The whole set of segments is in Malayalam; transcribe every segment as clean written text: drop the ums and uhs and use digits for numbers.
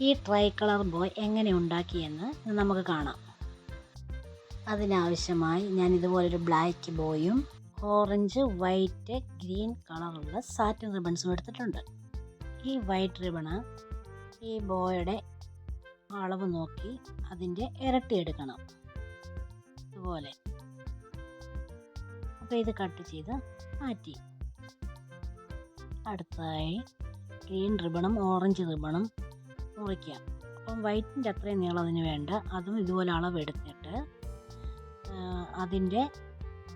ഈ ട്രൈ കളർ ബോയ് എങ്ങനെ ഉണ്ടാക്കിയെന്ന് നമുക്ക് കാണാം. അതിനാവശ്യമായി ഞാൻ ഇതുപോലൊരു ബ്ലാക്ക് ബോയും ഓറഞ്ച്, വൈറ്റ്, ഗ്രീൻ കളറുള്ള സാറ്റിൻ റിബൺസും എടുത്തിട്ടുണ്ട്. ഈ വൈറ്റ് റിബണ് ഈ ബോയുടെ അളവ് നോക്കി അതിൻ്റെ ഇരട്ടി എടുക്കണം, ഇതുപോലെ. അപ്പോൾ ഇത് കട്ട് ചെയ്ത് മാറ്റി. അടുത്തതായി ഗ്രീൻ റിബണും ഓറഞ്ച് റിബണും മുറിക്കാം. അപ്പം വൈറ്റിൻ്റെ അത്രയും നീളം അതിന് വേണ്ട. അതും ഇതുപോലെ അളവെടുത്തിട്ട് അതിൻ്റെ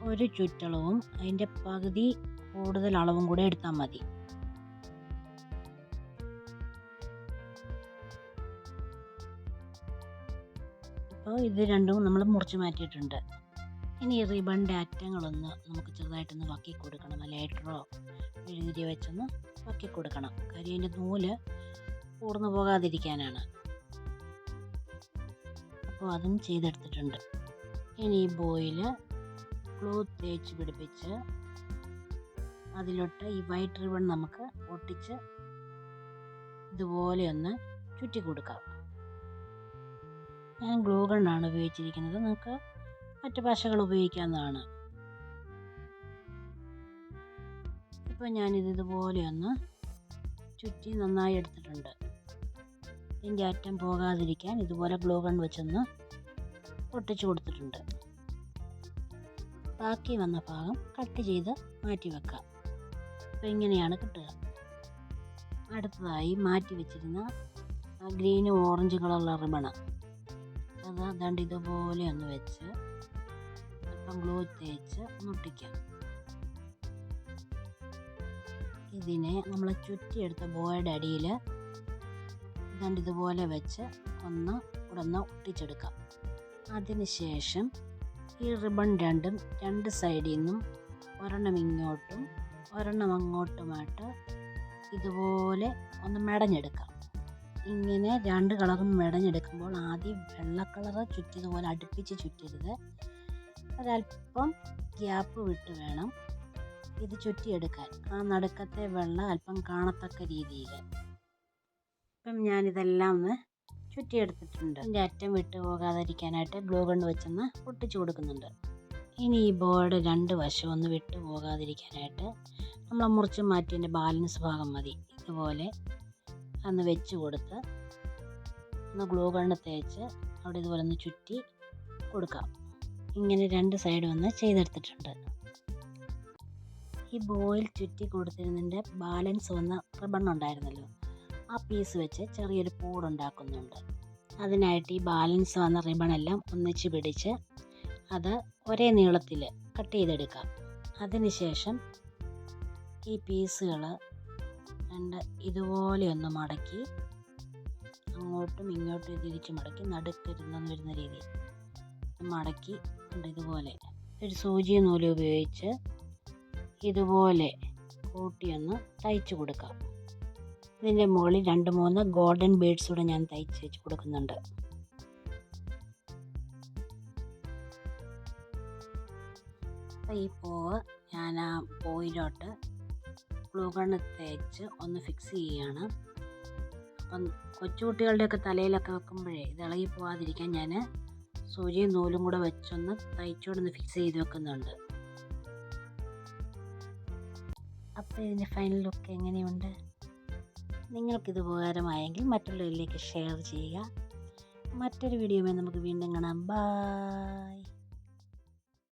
ഒരു ചുറ്റളവും അതിൻ്റെ പകുതി കൂടുതൽ അളവും കൂടെ എടുത്താൽ മതി. അപ്പോൾ ഇത് രണ്ടും നമ്മൾ മുറിച്ച് മാറ്റിയിട്ടുണ്ട്. ഇനി ഈ റിബണിൻ്റെ അറ്റങ്ങളൊന്ന് നമുക്ക് ചെറുതായിട്ടൊന്ന് വക്കി കൊടുക്കണം. ലൈറ്ററോ മെഴുകുതിരി വെച്ചൊന്ന് വക്കി കൊടുക്കണം. കാര്യം അതിൻ്റെ നൂല് ഊർന്നു പോകാതിരിക്കാനാണ്. അപ്പോൾ അതും ചെയ്തെടുത്തിട്ടുണ്ട്. ഇനി ഈ ബോയിൽ ഗ്ലൂ തേച്ച് പിടിപ്പിച്ച് അതിലോട്ട് ഈ വൈറ്റ് റിബൺ നമുക്ക് ഒട്ടിച്ച് ഇതുപോലെ ഒന്ന് ചുറ്റി കൊടുക്കാം. ഞാൻ ഗ്ലൂ ഗണ്ണാണ് ഉപയോഗിച്ചിരിക്കുന്നത്. നിങ്ങൾക്ക് മറ്റു പശകൾ ഉപയോഗിക്കാവുന്നതാണ്. ഇപ്പോൾ ഞാനിത് ഇതുപോലെ ഒന്ന് ചുറ്റി നന്നായി എടുത്തിട്ടുണ്ട്. ഇതിൻ്റെ അറ്റം പോകാതിരിക്കാൻ ഇതുപോലെ ഗ്ലൂ ഗൺ വെച്ചൊന്ന് ഒട്ടിച്ചു കൊടുത്തിട്ടുണ്ട്. ബാക്കി വന്ന ഭാഗം കട്ട് ചെയ്ത് മാറ്റി വെക്കാം. അപ്പോൾ ഇങ്ങനെയാണ് കിട്ടുക. അടുത്തതായി മാറ്റി വെച്ചിരുന്ന ഗ്രീനും ഓറഞ്ച് കളറുള്ള റിബണ് അത് ദണ്ട് ഇതുപോലെ ഒന്ന് വെച്ച് അല്പം ഗ്ലൂ തേച്ച് ഒട്ടിക്കാം. ഇതിനെ നമ്മൾ ചുറ്റിയെടുത്ത ബോയുടെ അടിയിൽ ദണ്ട് ഇതുപോലെ വെച്ച് ഒന്ന് ഒട്ടിച്ചെടുക്കാം. അതിനുശേഷം ഈ റിബൺ രണ്ടും രണ്ട് സൈഡിൽ നിന്നും ഒരെണ്ണം ഇങ്ങോട്ടും ഒരെണ്ണം അങ്ങോട്ടുമായിട്ട് ഇതുപോലെ ഒന്ന് മെടഞ്ഞെടുക്കാം. ഇങ്ങനെ രണ്ട് കളറും മെടഞ്ഞെടുക്കുമ്പോൾ ആദ്യം വെള്ള കളറ് ചുറ്റിയതുപോലെ അടുപ്പിച്ച് ചുറ്റരുത്. ഒരല്പം ഗ്യാപ്പ് വിട്ട് വേണം ഇത് ചുറ്റിയെടുക്കാൻ. ആ നടുക്കത്തെ വെള്ള അല്പം കാണത്തക്ക രീതിയിൽ. ഇപ്പം ഞാനിതെല്ലാം ഒന്ന് ചുറ്റിയെടുത്തിട്ടുണ്ട്. ഇതിൻ്റെ അറ്റം വിട്ട് പോകാതിരിക്കാനായിട്ട് ഗ്ലൂ ഗൺ വെച്ചൊന്ന് ഒട്ടിച്ചു കൊടുക്കുന്നുണ്ട്. ഇനി ഈ ബോയുടെ രണ്ട് വശം ഒന്ന് വിട്ട് പോകാതിരിക്കാനായിട്ട് നമ്മൾ മുറിച്ച് മാറ്റിയതിൻ്റെ ബാലൻസ് ഭാഗം മതി ഇതുപോലെ ഒന്ന് വെച്ച് കൊടുത്ത് ഒന്ന് ഗ്ലൂ ഗണ്ണ് തേച്ച് അവിടെ ഇതുപോലെ ഒന്ന് ചുറ്റി കൊടുക്കാം. ഇങ്ങനെ രണ്ട് സൈഡും ഒന്ന് ചെയ്തെടുത്തിട്ടുണ്ട്. ഈ ബോയിൽ ചുറ്റി കൊടുത്തിരുന്നതിൻ്റെ ബാലൻസ് വന്ന റിബൺ ഉണ്ടായിരുന്നല്ലോ, ആ പീസ് വെച്ച് ചെറിയൊരു പൂടുണ്ടാക്കുന്നുണ്ട്. അതിനായിട്ട് ഈ ബാലൻസ് വന്ന റിബണെല്ലാം ഒന്നിച്ച് പിടിച്ച് അത് ഒരേ നീളത്തിൽ കട്ട് ചെയ്തെടുക്കാം. അതിനുശേഷം ഈ പീസുകൾ രണ്ട് ഇതുപോലെ ഒന്ന് മടക്കി അങ്ങോട്ടും ഇങ്ങോട്ടും തിരിച്ച് മടക്കി നടുക്കിരുന്നെന്ന് വരുന്ന രീതിയിൽ മടക്കി ഇതുപോലെ ഒരു സൂചി നൂല് ഉപയോഗിച്ച് ഇതുപോലെ കൂട്ടിയൊന്ന് തയ്ച്ച് കൊടുക്കാം. ഇതിൻ്റെ മുകളിൽ 2-3 ഗോൾഡൻ ബീഡ്സ് കൂടെ ഞാൻ തയ്ച്ച് വെച്ച് കൊടുക്കുന്നുണ്ട്. അപ്പോൾ ഈ പൂവ് ഞാൻ ആ പൂവിലോട്ട് ഗ്ലൂ ഗണ്ണ് തേച്ച് ഒന്ന് ഫിക്സ് ചെയ്യുകയാണ്. അപ്പം കൊച്ചുകുട്ടികളുടെയൊക്കെ തലയിലൊക്കെ വെക്കുമ്പോഴേ ഇത് ഇളകി പോകാതിരിക്കാൻ ഞാൻ സൂചിയും നൂലും കൂടെ വെച്ചൊന്ന് തയ്ച്ചോടൊന്ന് ഫിക്സ് ചെയ്ത് വെക്കുന്നുണ്ട്. അപ്പോൾ ഇതിൻ്റെ ഫൈനൽ ലുക്ക് എങ്ങനെയുണ്ട്? നിങ്ങൾക്കിത് ഉപകാരമായെങ്കിൽ മറ്റുള്ളവരിലേക്ക് ഷെയർ ചെയ്യുക. മറ്റൊരു വീഡിയോയുമായി നമുക്ക് വീണ്ടും കാണാം. ബൈ.